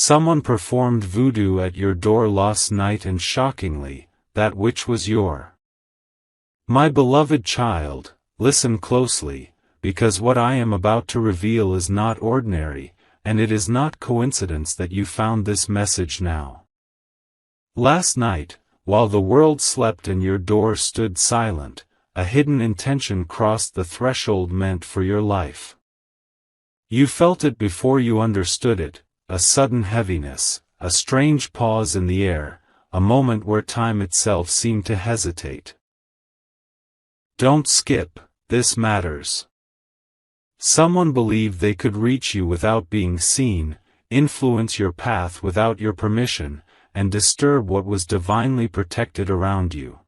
Someone performed voodoo at your door last night, and shockingly, that which was your. My beloved child, listen closely, because what I am about to reveal is not ordinary, and it is not coincidence that you found this message now. Last night, while the world slept and your door stood silent, a hidden intention crossed the threshold meant for your life. You felt it before you understood it, a sudden heaviness, a strange pause in the air, a moment where time itself seemed to hesitate. Don't skip, this matters. Someone believed they could reach you without being seen, influence your path without your permission, and disturb what was divinely protected around you.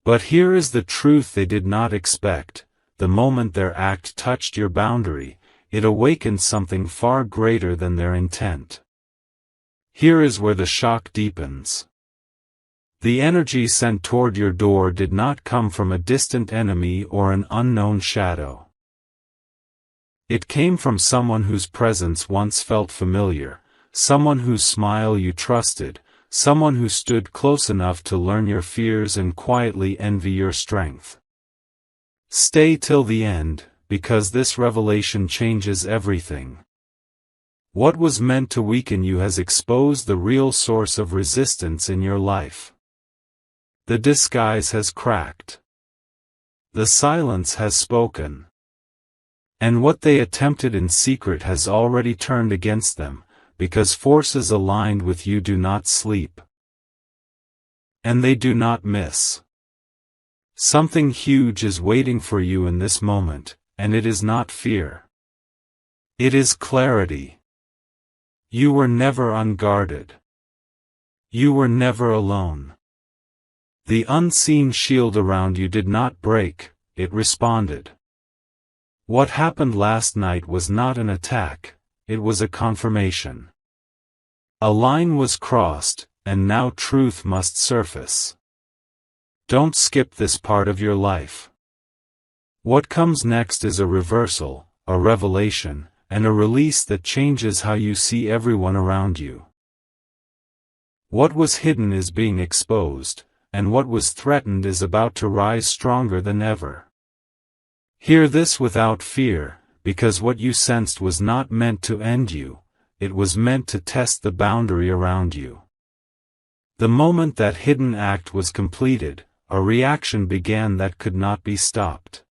But here is the truth they did not expect: the moment their act touched your boundary, it awakened something far greater than their intent. Here is where the shock deepens. The energy sent toward your door did not come from a distant enemy or an unknown shadow. It came from someone whose presence once felt familiar, someone whose smile you trusted, someone who stood close enough to learn your fears and quietly envy your strength. Stay till the end, because this revelation changes everything. What was meant to weaken you has exposed the real source of resistance in your life. The disguise has cracked. The silence has spoken. And what they attempted in secret has already turned against them, because forces aligned with you do not sleep. And they do not miss. Something huge is waiting for you in this moment, and it is not fear. It is clarity. You were never unguarded. You were never alone. The unseen shield around you did not break, it responded. What happened last night was not an attack, it was a confirmation. A line was crossed, and now truth must surface. Don't skip this part of your life. What comes next is a reversal, a revelation, and a release that changes how you see everyone around you. What was hidden is being exposed, and what was threatened is about to rise stronger than ever. Hear this without fear, because what you sensed was not meant to end you, it was meant to test the boundary around you. The moment that hidden act was completed, a reaction began that could not be stopped.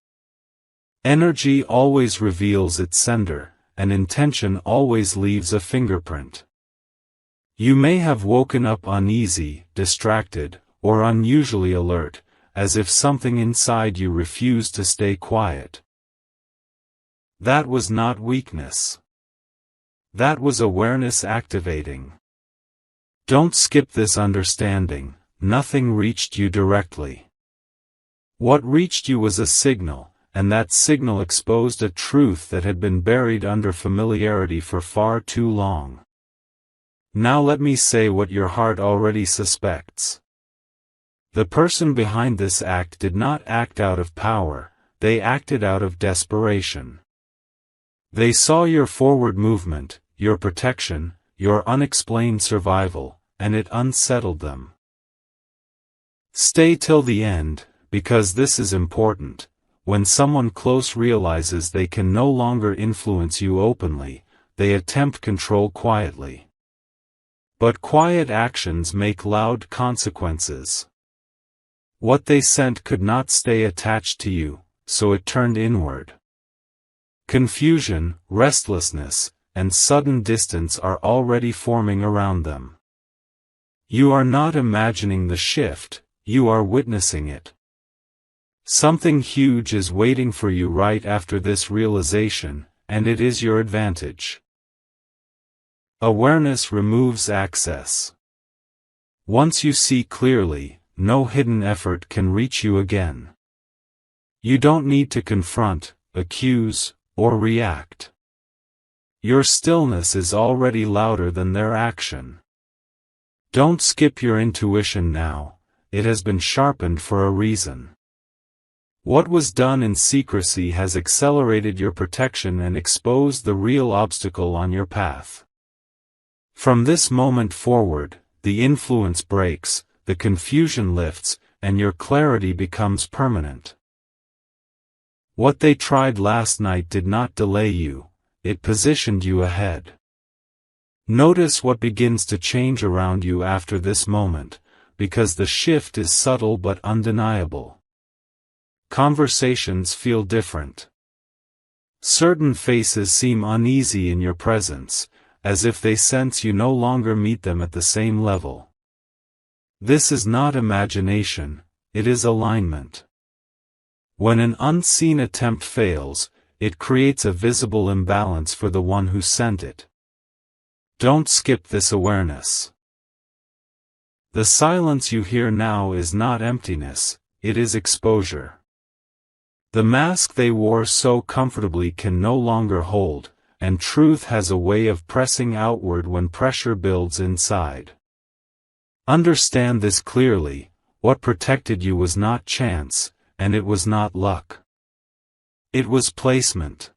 Energy always reveals its sender, and intention always leaves a fingerprint. You may have woken up uneasy, distracted, or unusually alert, as if something inside you refused to stay quiet. That was not weakness. That was awareness activating. Don't skip this understanding: nothing reached you directly. What reached you was a signal, and that signal exposed a truth that had been buried under familiarity for far too long. Now let me say what your heart already suspects. The person behind this act did not act out of power, they acted out of desperation. They saw your forward movement, your protection, your unexplained survival, and it unsettled them. Stay till the end, because this is important. When someone close realizes they can no longer influence you openly, they attempt control quietly. But quiet actions make loud consequences. What they sent could not stay attached to you, so it turned inward. Confusion, restlessness, and sudden distance are already forming around them. You are not imagining the shift, you are witnessing it. Something huge is waiting for you right after this realization, and it is your advantage. Awareness removes access. Once you see clearly, no hidden effort can reach you again. You don't need to confront, accuse, or react. Your stillness is already louder than their action. Don't skip your intuition now, it has been sharpened for a reason. What was done in secrecy has accelerated your protection and exposed the real obstacle on your path. From this moment forward, the influence breaks, the confusion lifts, and your clarity becomes permanent. What they tried last night did not delay you, it positioned you ahead. Notice what begins to change around you after this moment, because the shift is subtle but undeniable. Conversations feel different. Certain faces seem uneasy in your presence, as if they sense you no longer meet them at the same level. This is not imagination, it is alignment. When an unseen attempt fails, it creates a visible imbalance for the one who sent it. Don't skip this awareness. The silence you hear now is not emptiness, it is exposure. The mask they wore so comfortably can no longer hold, and truth has a way of pressing outward when pressure builds inside. Understand this clearly: what protected you was not chance, and it was not luck. It was placement.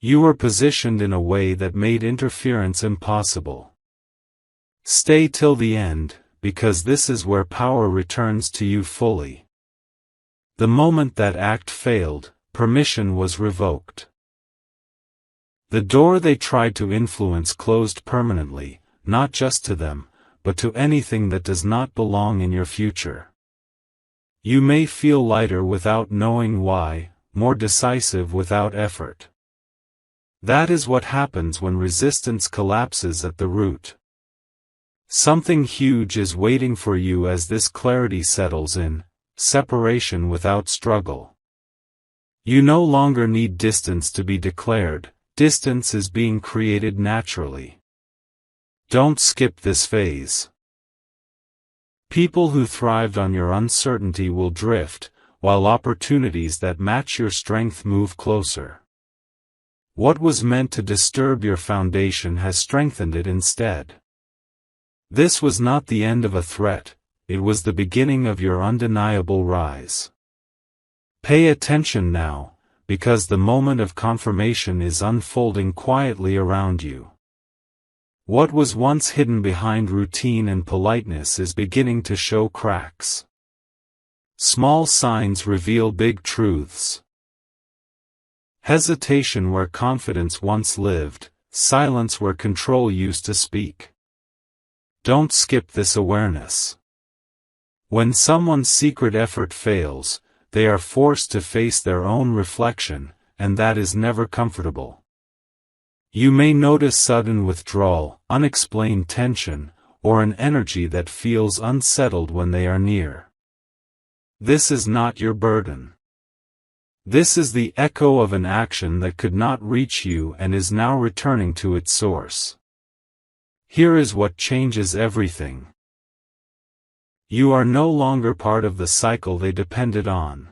You were positioned in a way that made interference impossible. Stay till the end, because this is where power returns to you fully. The moment that act failed, permission was revoked. The door they tried to influence closed permanently, not just to them, but to anything that does not belong in your future. You may feel lighter without knowing why, more decisive without effort. That is what happens when resistance collapses at the root. Something huge is waiting for you as this clarity settles in, separation without struggle. You no longer need distance to be declared, distance is being created naturally. Don't skip this phase. People who thrived on your uncertainty will drift, while opportunities that match your strength move closer. What was meant to disturb your foundation has strengthened it instead. This was not the end of a threat, it was the beginning of your undeniable rise. Pay attention now, because the moment of confirmation is unfolding quietly around you. What was once hidden behind routine and politeness is beginning to show cracks. Small signs reveal big truths. Hesitation where confidence once lived, silence where control used to speak. Don't skip this awareness. When someone's secret effort fails, they are forced to face their own reflection, and that is never comfortable. You may notice sudden withdrawal, unexplained tension, or an energy that feels unsettled when they are near. This is not your burden. This is the echo of an action that could not reach you and is now returning to its source. Here is what changes everything. You are no longer part of the cycle they depended on.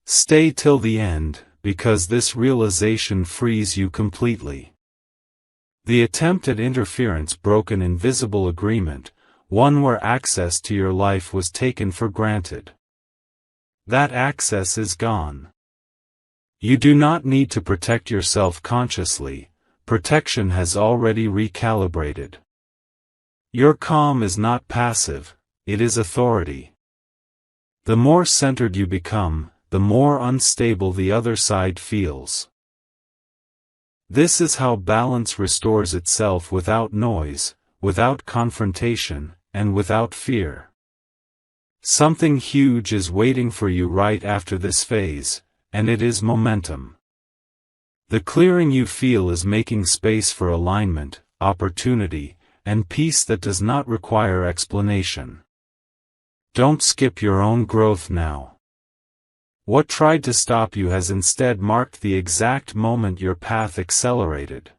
Stay till the end, because this realization frees you completely. The attempt at interference broke an invisible agreement, one where access to your life was taken for granted. That access is gone. You do not need to protect yourself consciously, protection has already recalibrated. Your calm is not passive, it is authority. The more centered you become, the more unstable the other side feels. This is how balance restores itself without noise, without confrontation, and without fear. Something huge is waiting for you right after this phase, and it is momentum. The clearing you feel is making space for alignment, opportunity, and peace that does not require explanation. Don't skip your own growth now. What tried to stop you has instead marked the exact moment your path accelerated.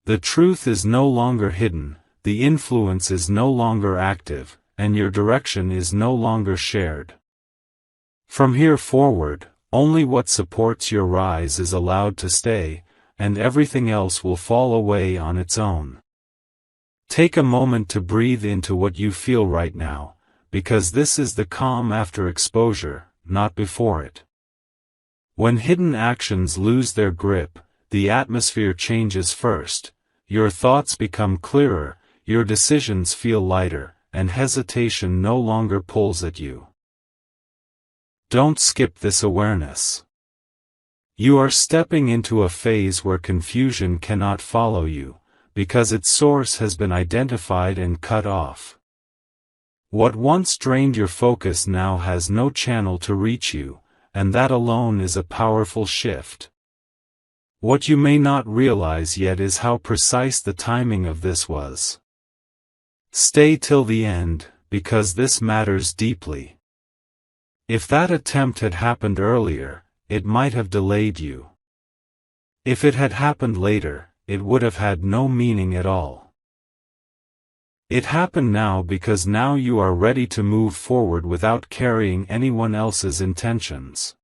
The truth is no longer hidden, the influence is no longer active, and your direction is no longer shared. From here forward, only what supports your rise is allowed to stay, and everything else will fall away on its own. Take a moment to breathe into what you feel right now, because this is the calm after exposure, not before it. When hidden actions lose their grip, the atmosphere changes first, your thoughts become clearer, your decisions feel lighter, and hesitation no longer pulls at you. Don't skip this awareness. You are stepping into a phase where confusion cannot follow you, because its source has been identified and cut off. What once drained your focus now has no channel to reach you, and that alone is a powerful shift. What you may not realize yet is how precise the timing of this was. Stay till the end, because this matters deeply. If that attempt had happened earlier, it might have delayed you. If it had happened later, it would have had no meaning at all. It happened now because now you are ready to move forward without carrying anyone else's intentions.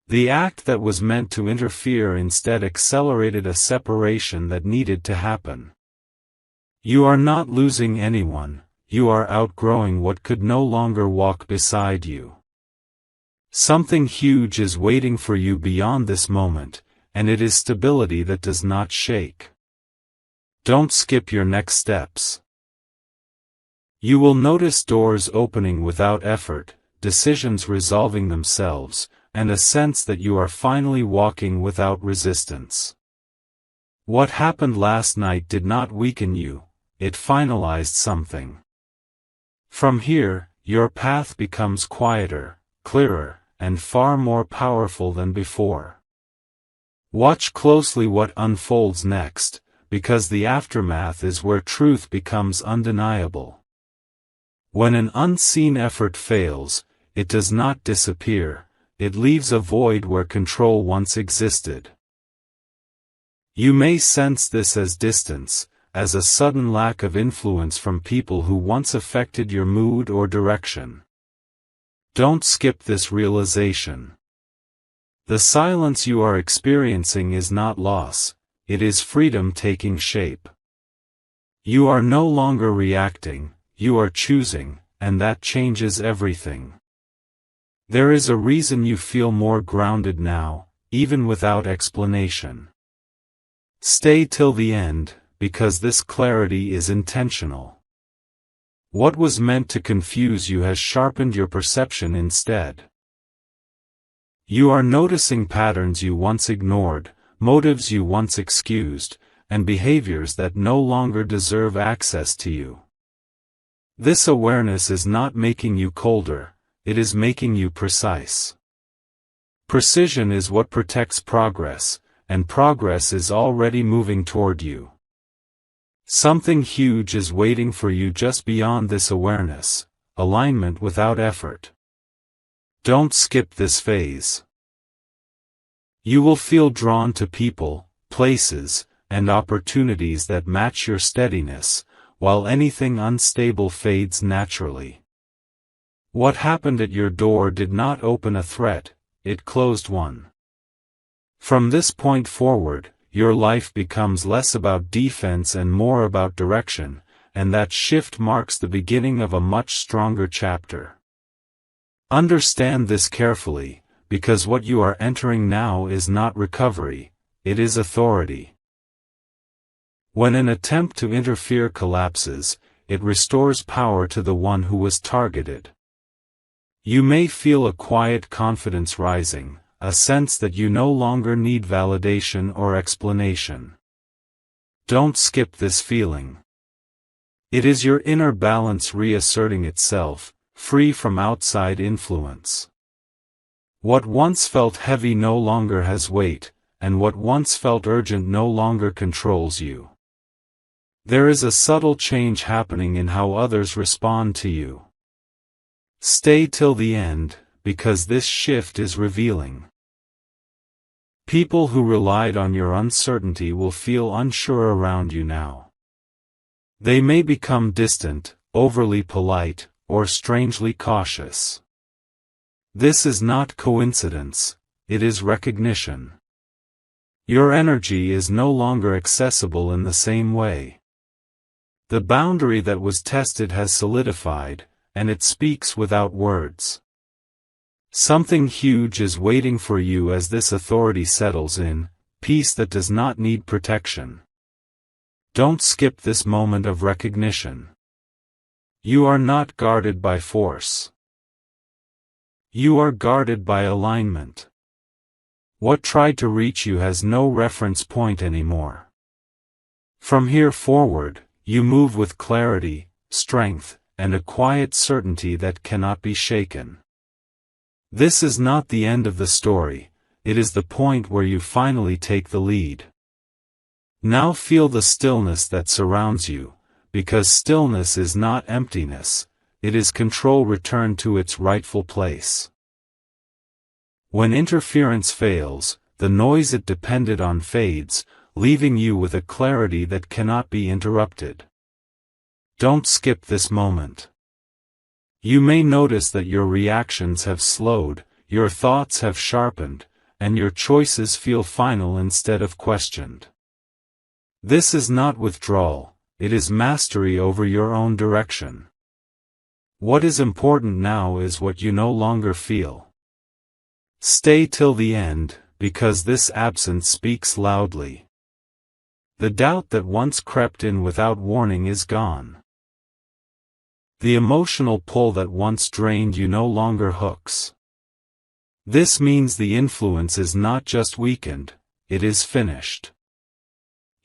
The act that was meant to interfere instead accelerated a separation that needed to happen. You are not losing anyone, you are outgrowing what could no longer walk beside you. Something huge is waiting for you beyond this moment, and it is stability that does not shake. Don't skip your next steps. You will notice doors opening without effort, decisions resolving themselves, and a sense that you are finally walking without resistance. What happened last night did not weaken you, it finalized something. From here, your path becomes quieter, clearer, and far more powerful than before. Watch closely what unfolds next, because the aftermath is where truth becomes undeniable. When an unseen effort fails, it does not disappear, it leaves a void where control once existed. You may sense this as distance, as a sudden lack of influence from people who once affected your mood or direction. Don't skip this realization. The silence you are experiencing is not loss, it is freedom taking shape. You are no longer reacting, you are choosing, and that changes everything. There is a reason you feel more grounded now, even without explanation. Stay till the end, because this clarity is intentional. What was meant to confuse you has sharpened your perception instead. You are noticing patterns you once ignored, motives you once excused, and behaviors that no longer deserve access to you. This awareness is not making you colder, it is making you precise. Precision is what protects progress, and progress is already moving toward you. Something huge is waiting for you just beyond this awareness, alignment without effort. Don't skip this phase. You will feel drawn to people, places, and opportunities that match your steadiness, while anything unstable fades naturally. What happened at your door did not open a threat, it closed one. From this point forward, your life becomes less about defense and more about direction, and that shift marks the beginning of a much stronger chapter. Understand this carefully, because what you are entering now is not recovery, it is authority. When an attempt to interfere collapses, it restores power to the one who was targeted. You may feel a quiet confidence rising, a sense that you no longer need validation or explanation. Don't skip this feeling. It is your inner balance reasserting itself, free from outside influence. What once felt heavy no longer has weight, and what once felt urgent no longer controls you. There is a subtle change happening in how others respond to you. Stay till the end, because this shift is revealing. People who relied on your uncertainty will feel unsure around you now. They may become distant, overly polite, or strangely cautious. This is not coincidence, it is recognition. Your energy is no longer accessible in the same way. The boundary that was tested has solidified, and it speaks without words. Something huge is waiting for you as this authority settles in, peace that does not need protection. Don't skip this moment of recognition. You are not guarded by force. You are guarded by alignment. What tried to reach you has no reference point anymore. From here forward, you move with clarity, strength, and a quiet certainty that cannot be shaken. This is not the end of the story, it is the point where you finally take the lead. Now feel the stillness that surrounds you, because stillness is not emptiness, it is control returned to its rightful place. When interference fails, the noise it depended on fades, leaving you with a clarity that cannot be interrupted. Don't skip this moment. You may notice that your reactions have slowed, your thoughts have sharpened, and your choices feel final instead of questioned. This is not withdrawal, it is mastery over your own direction. What is important now is what you no longer feel. Stay till the end, because this absence speaks loudly. The doubt that once crept in without warning is gone. The emotional pull that once drained you no longer hooks. This means the influence is not just weakened, it is finished.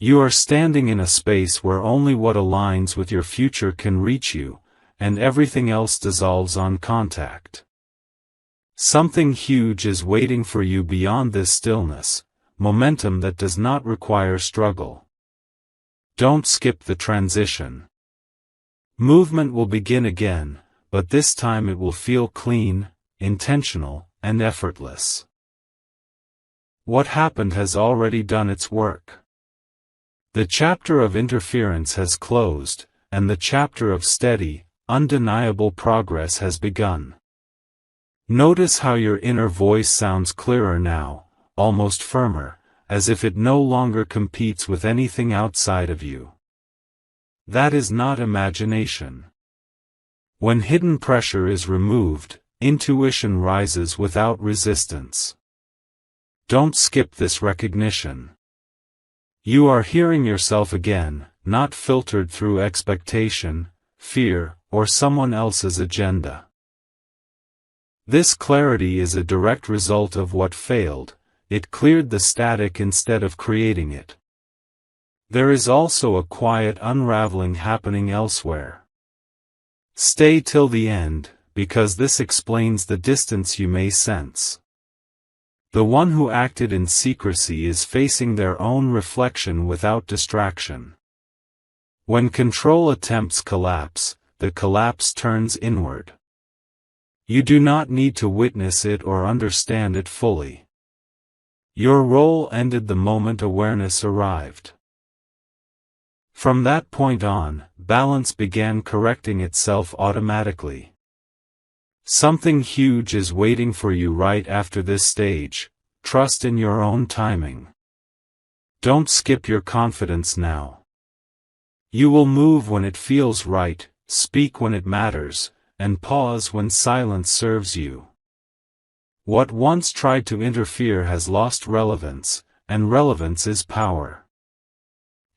You are standing in a space where only what aligns with your future can reach you, and everything else dissolves on contact. Something huge is waiting for you beyond this stillness, momentum that does not require struggle. Don't skip the transition. Movement will begin again, but this time it will feel clean, intentional, and effortless. What happened has already done its work. The chapter of interference has closed, and the chapter of steady, undeniable progress has begun. Notice how your inner voice sounds clearer now, almost firmer, as if it no longer competes with anything outside of you. That is not imagination. When hidden pressure is removed, intuition rises without resistance. Don't skip this recognition. You are hearing yourself again, not filtered through expectation, fear, or someone else's agenda. This clarity is a direct result of what failed, it cleared the static instead of creating it. There is also a quiet unraveling happening elsewhere. Stay till the end, because this explains the distance you may sense. The one who acted in secrecy is facing their own reflection without distraction. When control attempts collapse, the collapse turns inward. You do not need to witness it or understand it fully. Your role ended the moment awareness arrived. From that point on, balance began correcting itself automatically. Something huge is waiting for you right after this stage. Trust in your own timing. Don't skip your confidence now. You will move when it feels right, speak when it matters, and pause when silence serves you. What once tried to interfere has lost relevance, and relevance is power.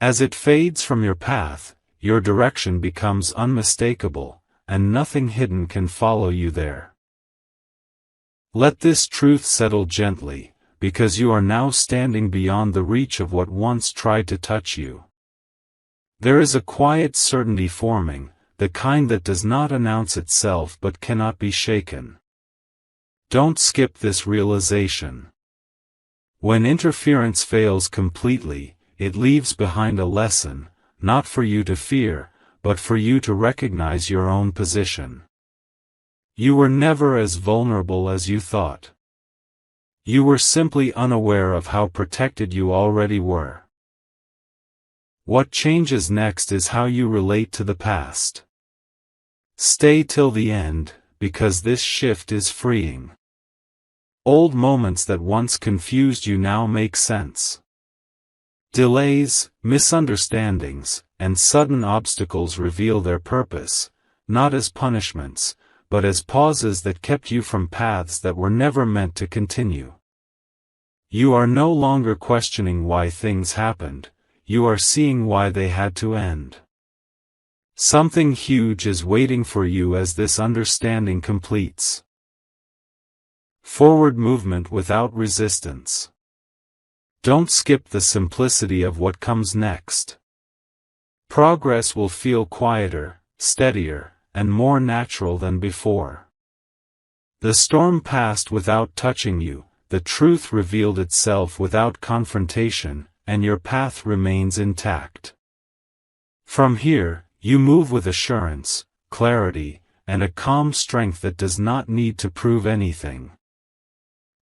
As it fades from your path, your direction becomes unmistakable, and nothing hidden can follow you there. Let this truth settle gently, because you are now standing beyond the reach of what once tried to touch you. There is a quiet certainty forming, the kind that does not announce itself but cannot be shaken. Don't skip this realization. When interference fails completely, it leaves behind a lesson, not for you to fear, but for you to recognize your own position. You were never as vulnerable as you thought. You were simply unaware of how protected you already were. What changes next is how you relate to the past. Stay till the end, because this shift is freeing. Old moments that once confused you now make sense. Delays, misunderstandings, and sudden obstacles reveal their purpose, not as punishments, but as pauses that kept you from paths that were never meant to continue. You are no longer questioning why things happened, you are seeing why they had to end. Something huge is waiting for you as this understanding completes. Forward movement without resistance. Don't skip the simplicity of what comes next. Progress will feel quieter, steadier, and more natural than before. The storm passed without touching you, the truth revealed itself without confrontation, and your path remains intact. From here, you move with assurance, clarity, and a calm strength that does not need to prove anything.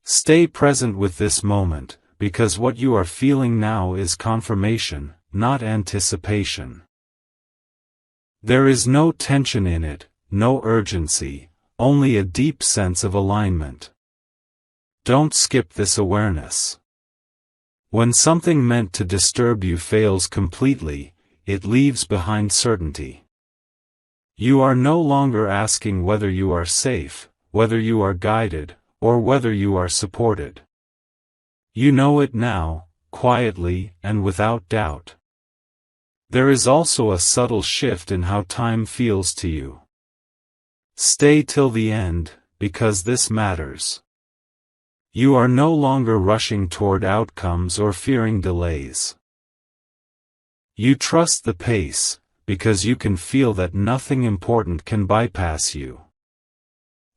Stay present with this moment, because what you are feeling now is confirmation, not anticipation. There is no tension in it, no urgency, only a deep sense of alignment. Don't skip this awareness. When something meant to disturb you fails completely, it leaves behind certainty. You are no longer asking whether you are safe, whether you are guided, or whether you are supported. You know it now, quietly and without doubt. There is also a subtle shift in how time feels to you. Stay till the end, because this matters. You are no longer rushing toward outcomes or fearing delays. You trust the pace, because you can feel that nothing important can bypass you.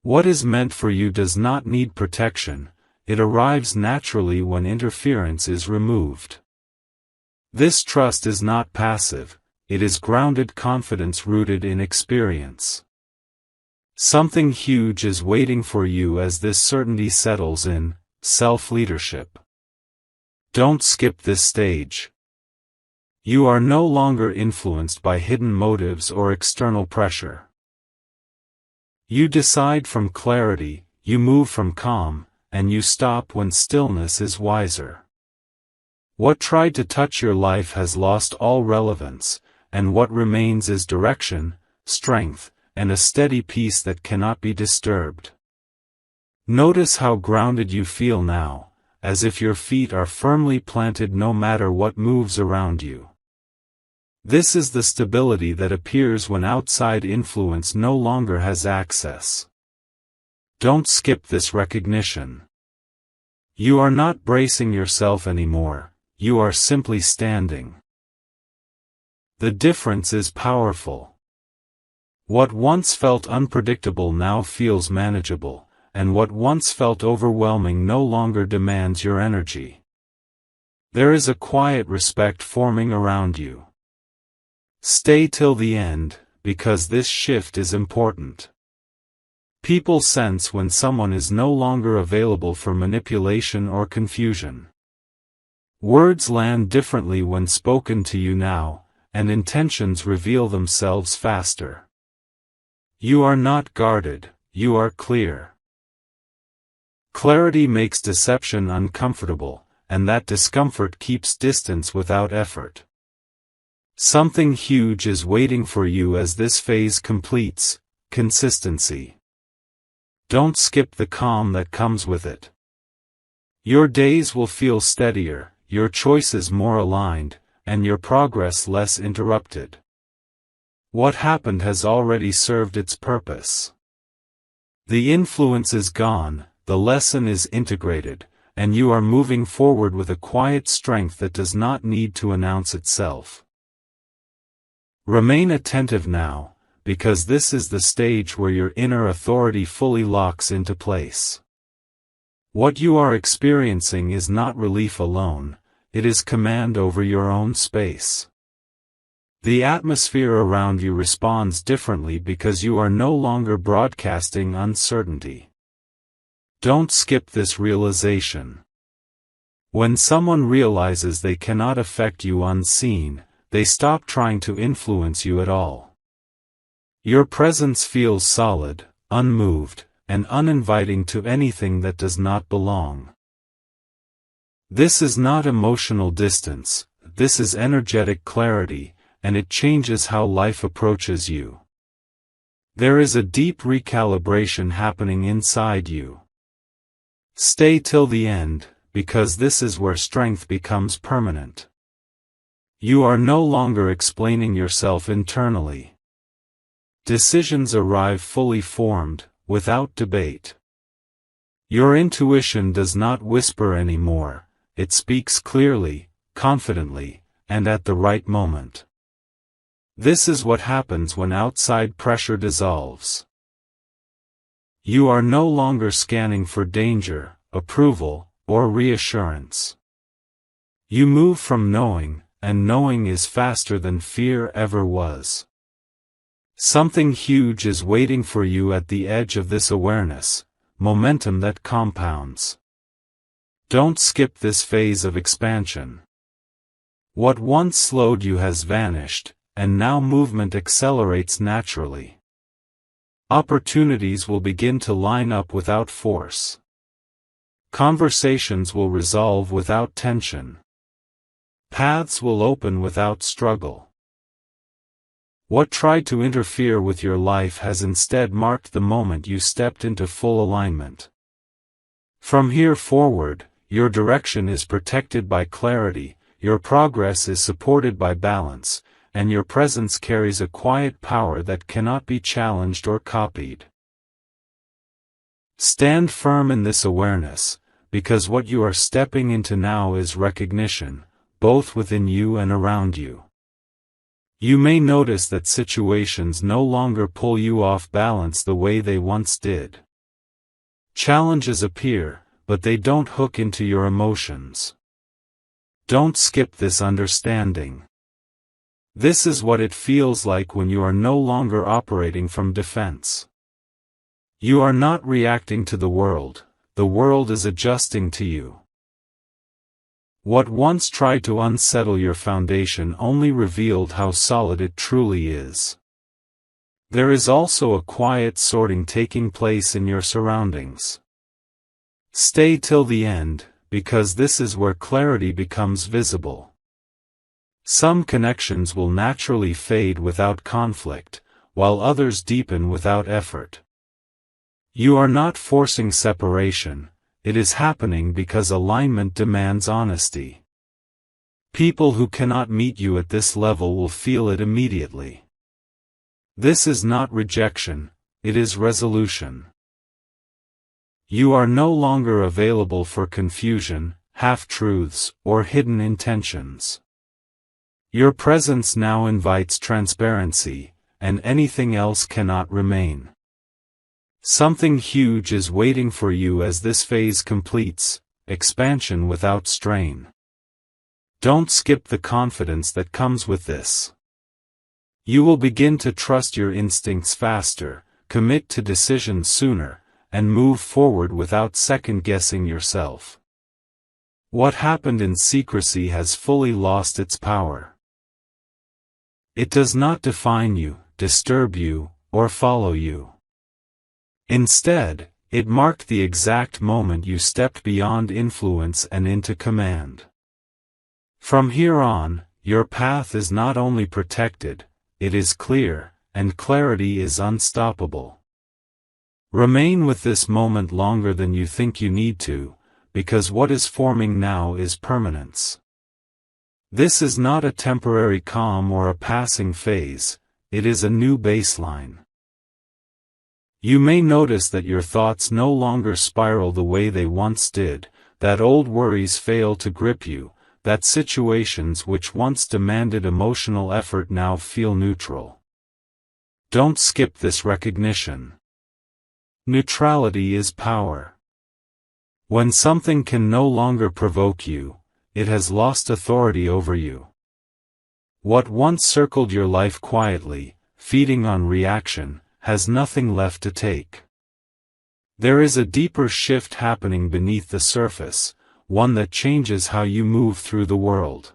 What is meant for you does not need protection, it arrives naturally when interference is removed. This trust is not passive, it is grounded confidence rooted in experience. Something huge is waiting for you as this certainty settles in, self-leadership. Don't skip this stage. You are no longer influenced by hidden motives or external pressure. You decide from clarity, you move from calm, and you stop when stillness is wiser. What tried to touch your life has lost all relevance, and what remains is direction, strength, and a steady peace that cannot be disturbed. Notice how grounded you feel now, as if your feet are firmly planted no matter what moves around you. This is the stability that appears when outside influence no longer has access. Don't skip this recognition. You are not bracing yourself anymore, you are simply standing. The difference is powerful. What once felt unpredictable now feels manageable, and what once felt overwhelming no longer demands your energy. There is a quiet respect forming around you. Stay till the end, because this shift is important. People sense when someone is no longer available for manipulation or confusion. Words land differently when spoken to you now, and intentions reveal themselves faster. You are not guarded, you are clear. Clarity makes deception uncomfortable, and that discomfort keeps distance without effort. Something huge is waiting for you as this phase completes, consistency. Don't skip the calm that comes with it. Your days will feel steadier, your choices more aligned, and your progress less interrupted. What happened has already served its purpose. The influence is gone, the lesson is integrated, and you are moving forward with a quiet strength that does not need to announce itself. Remain attentive now, because this is the stage where your inner authority fully locks into place. What you are experiencing is not relief alone, it is command over your own space. The atmosphere around you responds differently because you are no longer broadcasting uncertainty. Don't skip this realization. When someone realizes they cannot affect you unseen, they stop trying to influence you at all. Your presence feels solid, unmoved, and uninviting to anything that does not belong. This is not emotional distance, this is energetic clarity, and it changes how life approaches you. There is a deep recalibration happening inside you. Stay till the end, because this is where strength becomes permanent. You are no longer explaining yourself internally. Decisions arrive fully formed, without debate. Your intuition does not whisper anymore, it speaks clearly, confidently, and at the right moment. This is what happens when outside pressure dissolves. You are no longer scanning for danger, approval, or reassurance. You move from knowing, and knowing is faster than fear ever was. Something huge is waiting for you at the edge of this awareness, momentum that compounds. Don't skip this phase of expansion. What once slowed you has vanished, and now movement accelerates naturally. Opportunities will begin to line up without force. Conversations will resolve without tension. Paths will open without struggle. What tried to interfere with your life has instead marked the moment you stepped into full alignment. From here forward, your direction is protected by clarity, your progress is supported by balance, and your presence carries a quiet power that cannot be challenged or copied. Stand firm in this awareness, because what you are stepping into now is recognition, both within you and around you. You may notice that situations no longer pull you off balance the way they once did. Challenges appear, but they don't hook into your emotions. Don't skip this understanding. This is what it feels like when you are no longer operating from defense. You are not reacting to the world is adjusting to you. What once tried to unsettle your foundation only revealed how solid it truly is. There is also a quiet sorting taking place in your surroundings. Stay till the end, because this is where clarity becomes visible. Some connections will naturally fade without conflict, while others deepen without effort. You are not forcing separation, it is happening because alignment demands honesty. People who cannot meet you at this level will feel it immediately. This is not rejection, it is resolution. You are no longer available for confusion, half-truths, or hidden intentions. Your presence now invites transparency, and anything else cannot remain. Something huge is waiting for you as this phase completes, expansion without strain. Don't skip the confidence that comes with this. You will begin to trust your instincts faster, commit to decisions sooner, and move forward without second-guessing yourself. What happened in secrecy has fully lost its power. It does not define you, disturb you, or follow you. Instead, it marked the exact moment you stepped beyond influence and into command. From here on, your path is not only protected, it is clear, and clarity is unstoppable. Remain with this moment longer than you think you need to, because what is forming now is permanence. This is not a temporary calm or a passing phase, it is a new baseline. You may notice that your thoughts no longer spiral the way they once did, that old worries fail to grip you, that situations which once demanded emotional effort now feel neutral. Don't skip this recognition. Neutrality is power. When something can no longer provoke you, it has lost authority over you. What once circled your life quietly, feeding on reaction, has nothing left to take. There is a deeper shift happening beneath the surface, one that changes how you move through the world.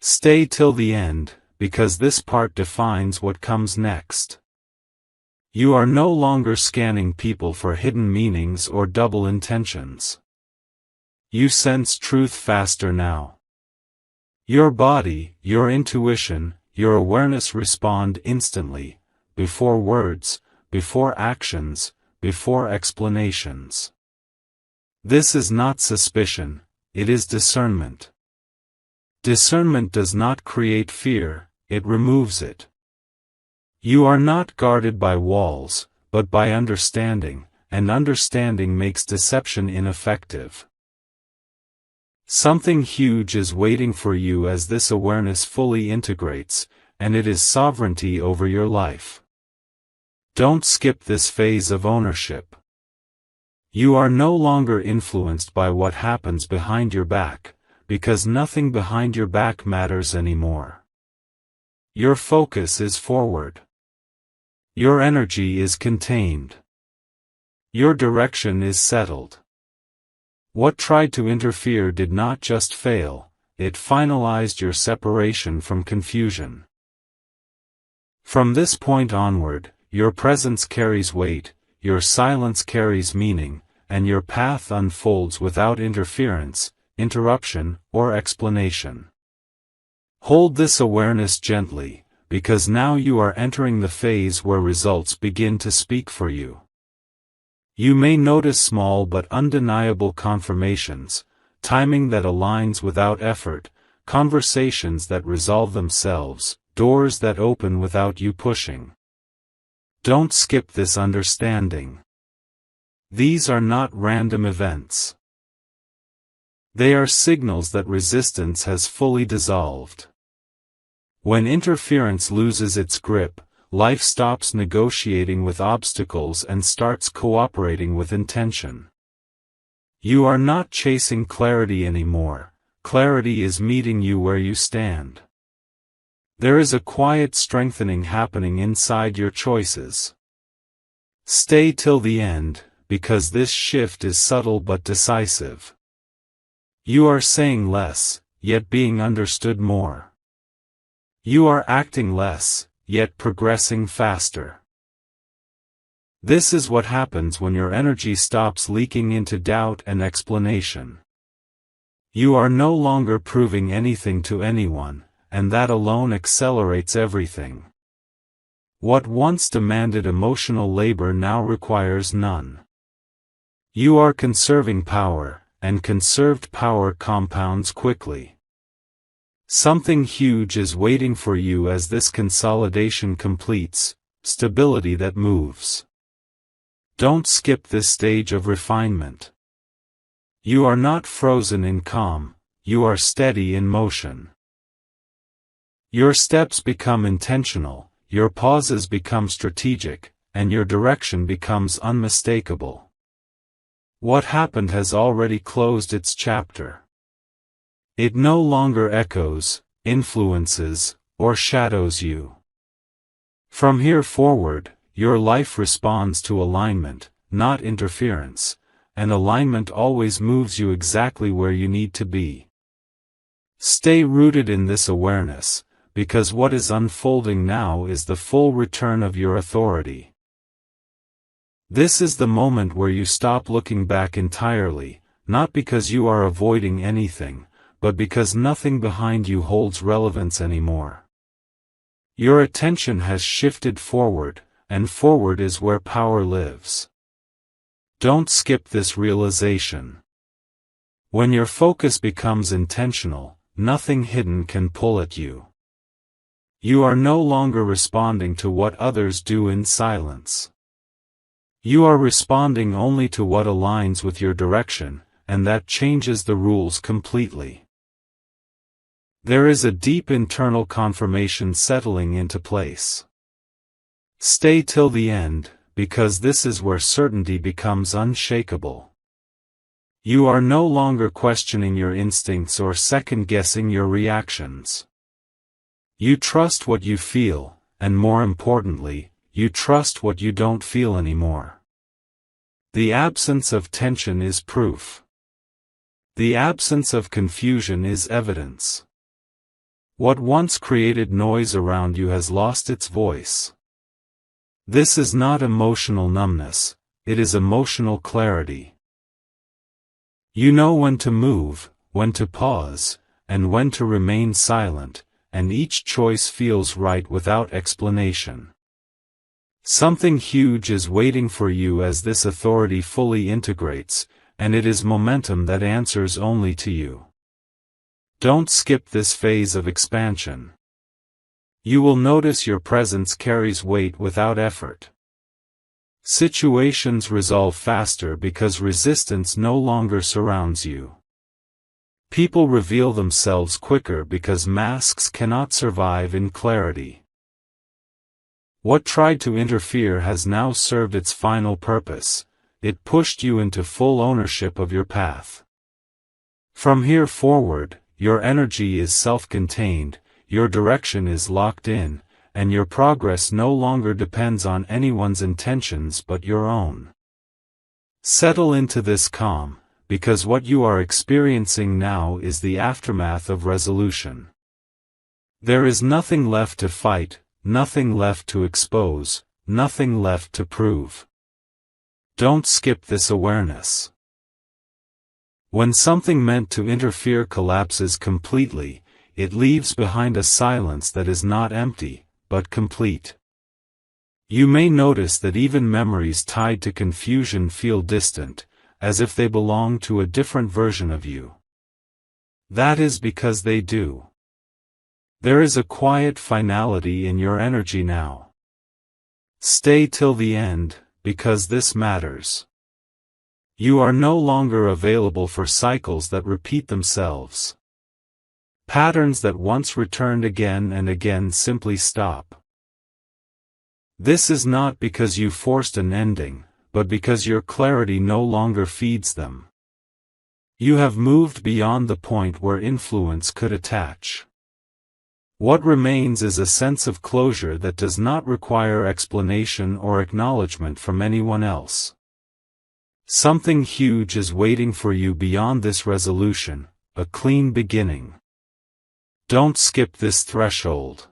Stay till the end, because this part defines what comes next. You are no longer scanning people for hidden meanings or double intentions. You sense truth faster now. Your body, your intuition, your awareness respond instantly, before words, before actions, before explanations. This is not suspicion, it is discernment. Discernment does not create fear, it removes it. You are not guarded by walls, but by understanding, and understanding makes deception ineffective. Something huge is waiting for you as this awareness fully integrates, and it is sovereignty over your life. Don't skip this phase of ownership. You are no longer influenced by what happens behind your back, because nothing behind your back matters anymore. Your focus is forward. Your energy is contained. Your direction is settled. What tried to interfere did not just fail, it finalized your separation from confusion. From this point onward, your presence carries weight, your silence carries meaning, and your path unfolds without interference, interruption, or explanation. Hold this awareness gently, because now you are entering the phase where results begin to speak for you. You may notice small but undeniable confirmations, timing that aligns without effort, conversations that resolve themselves, doors that open without you pushing. Don't skip this understanding. These are not random events. They are signals that resistance has fully dissolved. When interference loses its grip, life stops negotiating with obstacles and starts cooperating with intention. You are not chasing clarity anymore, clarity is meeting you where you stand. There is a quiet strengthening happening inside your choices. Stay till the end, because this shift is subtle but decisive. You are saying less, yet being understood more. You are acting less, yet progressing faster. This is what happens when your energy stops leaking into doubt and explanation. You are no longer proving anything to anyone, and that alone accelerates everything. What once demanded emotional labor now requires none. You are conserving power, and conserved power compounds quickly. Something huge is waiting for you as this consolidation completes, stability that moves. Don't skip this stage of refinement. You are not frozen in calm, you are steady in motion. Your steps become intentional, your pauses become strategic, and your direction becomes unmistakable. What happened has already closed its chapter. It no longer echoes, influences, or shadows you. From here forward, your life responds to alignment, not interference, and alignment always moves you exactly where you need to be. Stay rooted in this awareness, because what is unfolding now is the full return of your authority. This is the moment where you stop looking back entirely, not because you are avoiding anything, but because nothing behind you holds relevance anymore. Your attention has shifted forward, and forward is where power lives. Don't skip this realization. When your focus becomes intentional, nothing hidden can pull at you. You are no longer responding to what others do in silence. You are responding only to what aligns with your direction, and that changes the rules completely. There is a deep internal confirmation settling into place. Stay till the end, because this is where certainty becomes unshakable. You are no longer questioning your instincts or second-guessing your reactions. You trust what you feel, and more importantly, you trust what you don't feel anymore. The absence of tension is proof. The absence of confusion is evidence. What once created noise around you has lost its voice. This is not emotional numbness, it is emotional clarity. You know when to move, when to pause, and when to remain silent, and each choice feels right without explanation. Something huge is waiting for you as this authority fully integrates, and it is momentum that answers only to you. Don't skip this phase of expansion. You will notice your presence carries weight without effort. Situations resolve faster because resistance no longer surrounds you. People reveal themselves quicker because masks cannot survive in clarity. What tried to interfere has now served its final purpose. It pushed you into full ownership of your path. From here forward, your energy is self-contained, your direction is locked in, and your progress no longer depends on anyone's intentions but your own. Settle into this calm, because what you are experiencing now is the aftermath of resolution. There is nothing left to fight, nothing left to expose, nothing left to prove. Don't skip this awareness. When something meant to interfere collapses completely, it leaves behind a silence that is not empty, but complete. You may notice that even memories tied to confusion feel distant, as if they belong to a different version of you. That is because they do. There is a quiet finality in your energy now. Stay till the end, because this matters. You are no longer available for cycles that repeat themselves. Patterns that once returned again and again simply stop. This is not because you forced an ending, but because your clarity no longer feeds them. You have moved beyond the point where influence could attach. What remains is a sense of closure that does not require explanation or acknowledgement from anyone else. Something huge is waiting for you beyond this resolution, a clean beginning. Don't skip this threshold.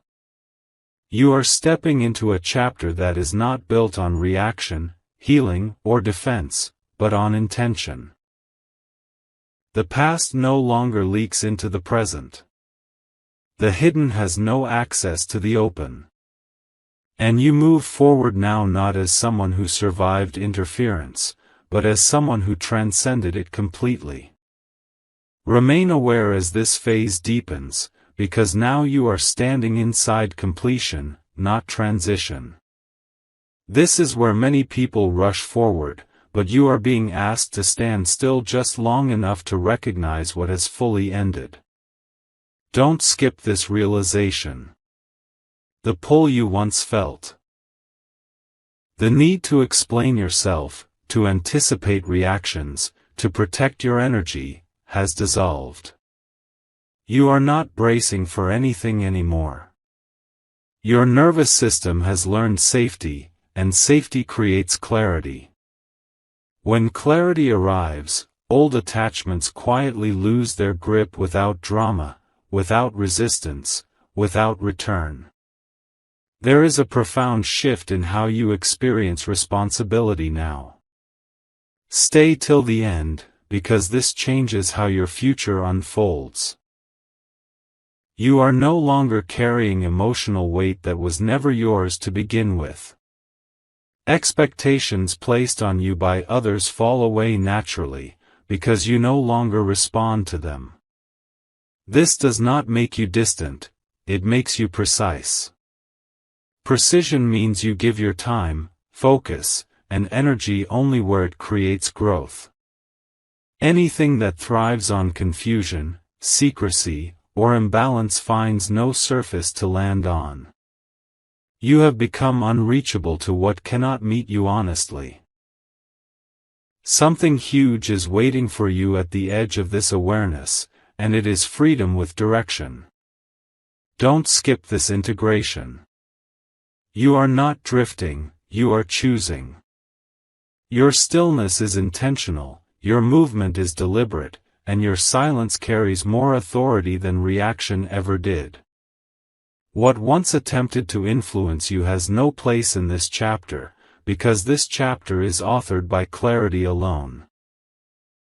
You are stepping into a chapter that is not built on reaction, healing, or defense, but on intention. The past no longer leaks into the present. The hidden has no access to the open. And you move forward now not as someone who survived interference, but as someone who transcended it completely. Remain aware as this phase deepens, because now you are standing inside completion, not transition. This is where many people rush forward, but you are being asked to stand still just long enough to recognize what has fully ended. Don't skip this realization. The pull you once felt. The need to explain yourself, to anticipate reactions, to protect your energy, has dissolved. You are not bracing for anything anymore. Your nervous system has learned safety, and safety creates clarity. When clarity arrives, old attachments quietly lose their grip without drama, without resistance, without return. There is a profound shift in how you experience responsibility now. Stay till the end, because this changes how your future unfolds. You are no longer carrying emotional weight that was never yours to begin with. Expectations placed on you by others fall away naturally, because you no longer respond to them. This does not make you distant, it makes you precise. Precision means you give your time, focus, and energy only where it creates growth. Anything that thrives on confusion, secrecy, or imbalance finds no surface to land on. You have become unreachable to what cannot meet you honestly. Something huge is waiting for you at the edge of this awareness, and it is freedom with direction. Don't skip this integration. You are not drifting, you are choosing. Your stillness is intentional, your movement is deliberate, and your silence carries more authority than reaction ever did. What once attempted to influence you has no place in this chapter, because this chapter is authored by clarity alone.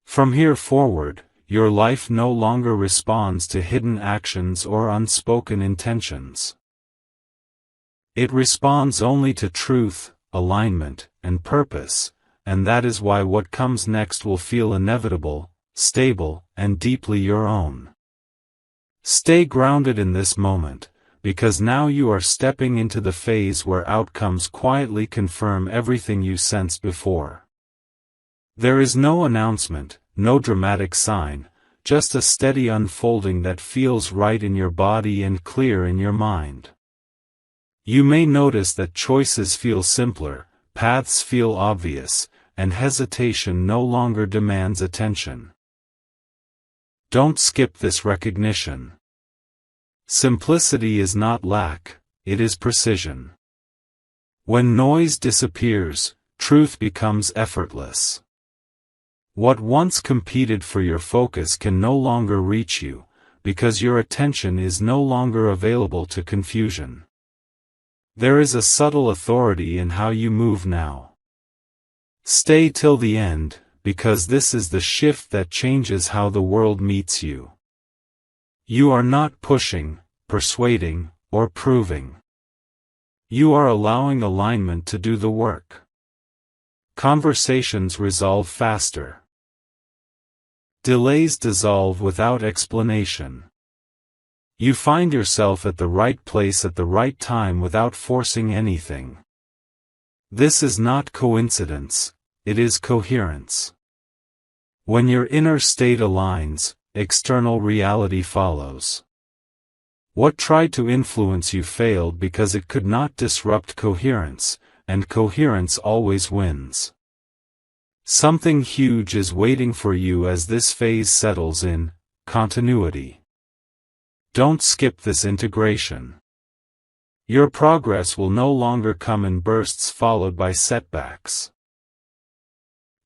From here forward, your life no longer responds to hidden actions or unspoken intentions. It responds only to truth, alignment, and purpose, and that is why what comes next will feel inevitable, stable, and deeply your own. Stay grounded in this moment, because now you are stepping into the phase where outcomes quietly confirm everything you sensed before. There is no announcement, no dramatic sign, just a steady unfolding that feels right in your body and clear in your mind. You may notice that choices feel simpler, paths feel obvious, and hesitation no longer demands attention. Don't skip this recognition. Simplicity is not lack, it is precision. When noise disappears, truth becomes effortless. What once competed for your focus can no longer reach you, because your attention is no longer available to confusion. There is a subtle authority in how you move now. Stay till the end, because this is the shift that changes how the world meets you. You are not pushing, persuading, or proving. You are allowing alignment to do the work. Conversations resolve faster. Delays dissolve without explanation. You find yourself at the right place at the right time without forcing anything. This is not coincidence, it is coherence. When your inner state aligns, external reality follows. What tried to influence you failed because it could not disrupt coherence, and coherence always wins. Something huge is waiting for you as this phase settles in: continuity. Don't skip this integration. Your progress will no longer come in bursts followed by setbacks.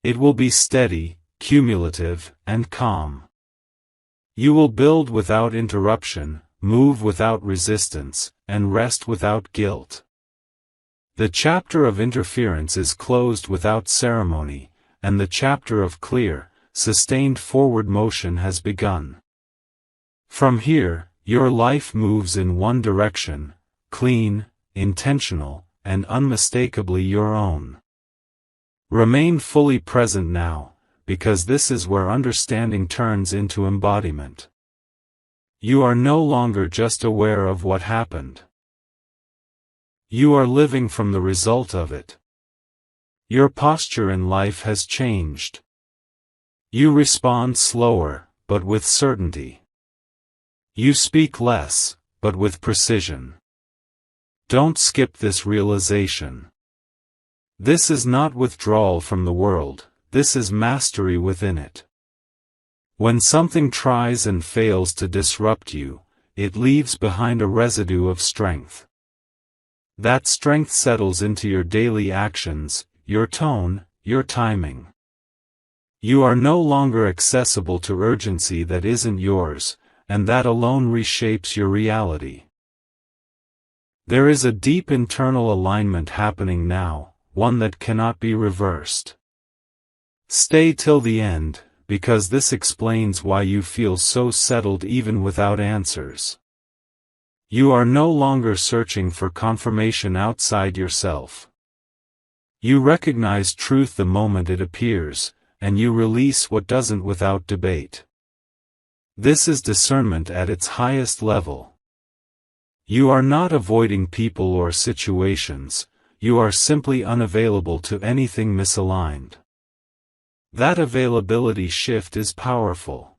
It will be steady, cumulative, and calm. You will build without interruption, move without resistance, and rest without guilt. The chapter of interference is closed without ceremony, and the chapter of clear, sustained forward motion has begun. From here, your life moves in one direction, clean, intentional, and unmistakably your own. Remain fully present now, because this is where understanding turns into embodiment. You are no longer just aware of what happened. You are living from the result of it. Your posture in life has changed. You respond slower, but with certainty. You speak less, but with precision. Don't skip this realization. This is not withdrawal from the world, this is mastery within it. When something tries and fails to disrupt you, it leaves behind a residue of strength. That strength settles into your daily actions, your tone, your timing. You are no longer accessible to urgency that isn't yours, and that alone reshapes your reality. There is a deep internal alignment happening now, one that cannot be reversed. Stay till the end, because this explains why you feel so settled even without answers. You are no longer searching for confirmation outside yourself. You recognize truth the moment it appears, and you release what doesn't without debate. This is discernment at its highest level. You are not avoiding people or situations, you are simply unavailable to anything misaligned. That availability shift is powerful.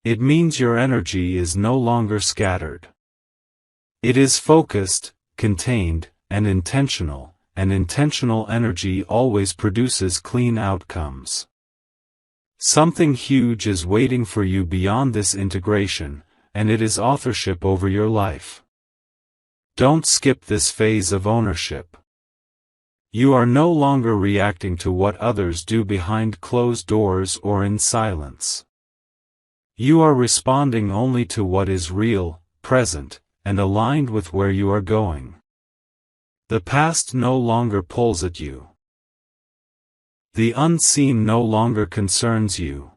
It means your energy is no longer scattered. It is focused, contained, and intentional, and intentional energy always produces clean outcomes. Something huge is waiting for you beyond this integration, and it is authorship over your life. Don't skip this phase of ownership. You are no longer reacting to what others do behind closed doors or in silence. You are responding only to what is real, present, and aligned with where you are going. The past no longer pulls at you. The unseen no longer concerns you.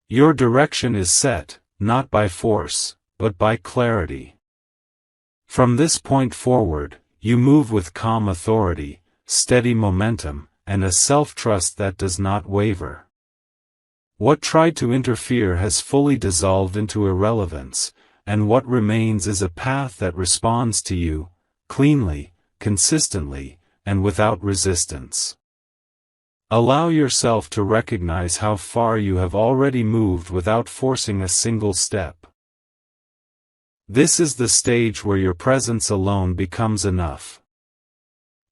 Your direction is set, not by force, but by clarity. From this point forward, you move with calm authority, steady momentum, and a self-trust that does not waver. What tried to interfere has fully dissolved into irrelevance, and what remains is a path that responds to you, cleanly, consistently, and without resistance. Allow yourself to recognize how far you have already moved without forcing a single step. This is the stage where your presence alone becomes enough.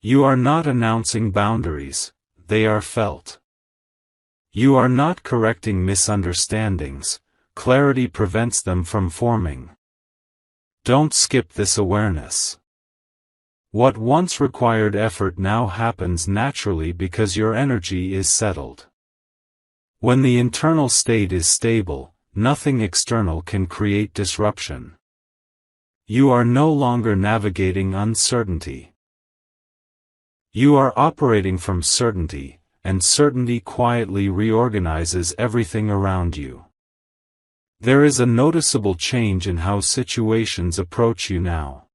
You are not announcing boundaries, they are felt. You are not correcting misunderstandings, clarity prevents them from forming. Don't skip this awareness. What once required effort now happens naturally because your energy is settled. When the internal state is stable, nothing external can create disruption. You are no longer navigating uncertainty. You are operating from certainty, and certainty quietly reorganizes everything around you. There is a noticeable change in how situations approach you now.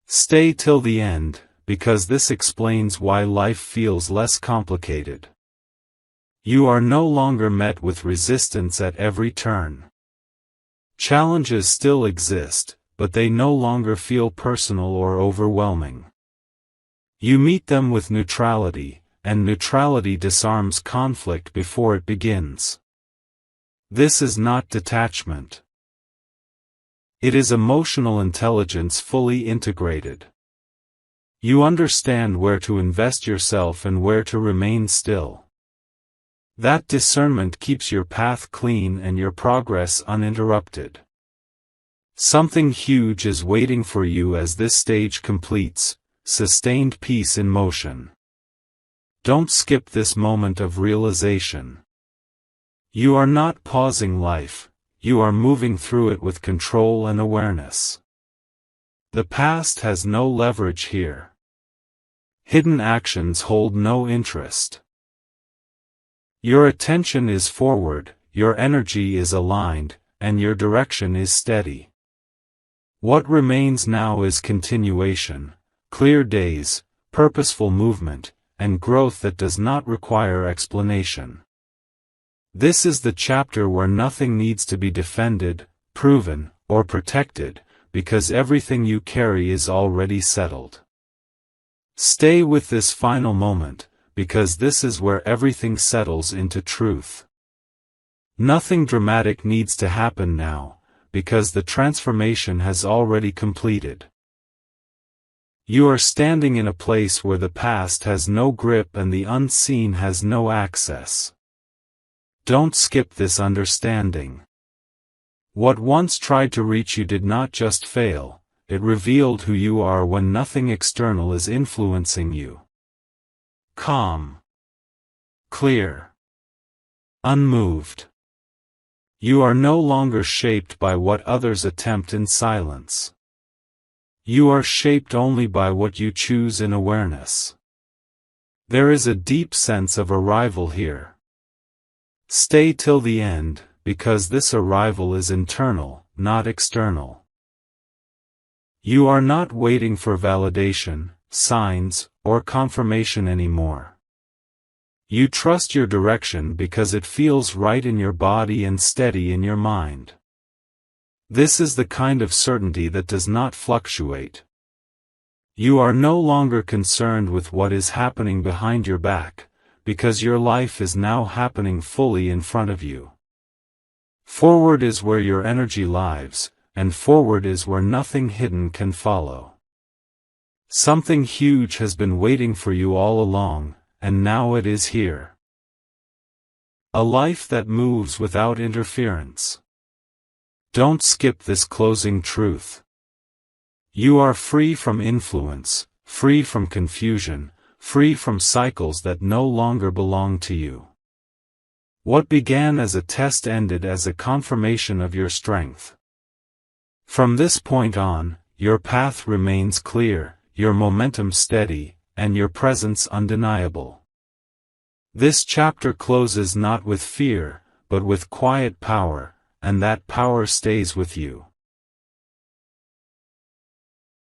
Stay till the end, because this explains why life feels less complicated. You are no longer met with resistance at every turn. Challenges still exist, but they no longer feel personal or overwhelming. You meet them with neutrality, and neutrality disarms conflict before it begins. This is not detachment. It is emotional intelligence fully integrated. You understand where to invest yourself and where to remain still. That discernment keeps your path clean and your progress uninterrupted. Something huge is waiting for you as this stage completes, sustained peace in motion. Don't skip this moment of realization. You are not pausing life, you are moving through it with control and awareness. The past has no leverage here. Hidden actions hold no interest. Your attention is forward, your energy is aligned, and your direction is steady. What remains now is continuation, clear days, purposeful movement, and growth that does not require explanation. This is the chapter where nothing needs to be defended, proven, or protected, because everything you carry is already settled. Stay with this final moment, because this is where everything settles into truth. Nothing dramatic needs to happen now, because the transformation has already completed. You are standing in a place where the past has no grip and the unseen has no access. Don't skip this understanding. What once tried to reach you did not just fail, it revealed who you are when nothing external is influencing you. Calm. Clear. Unmoved. You are no longer shaped by what others attempt in silence. You are shaped only by what you choose in awareness. There is a deep sense of arrival here. Stay till the end, because this arrival is internal, not external. You are not waiting for validation, signs, or confirmation anymore. You trust your direction because it feels right in your body and steady in your mind. This is the kind of certainty that does not fluctuate. You are no longer concerned with what is happening behind your back, because your life is now happening fully in front of you. Forward is where your energy lives, and forward is where nothing hidden can follow. Something huge has been waiting for you all along, and now it is here. A life that moves without interference. Don't skip this closing truth. You are free from influence, free from confusion, free from cycles that no longer belong to you. What began as a test ended as a confirmation of your strength. From this point on, your path remains clear, your momentum steady, and your presence undeniable. This chapter closes not with fear, but with quiet power, and that power stays with you.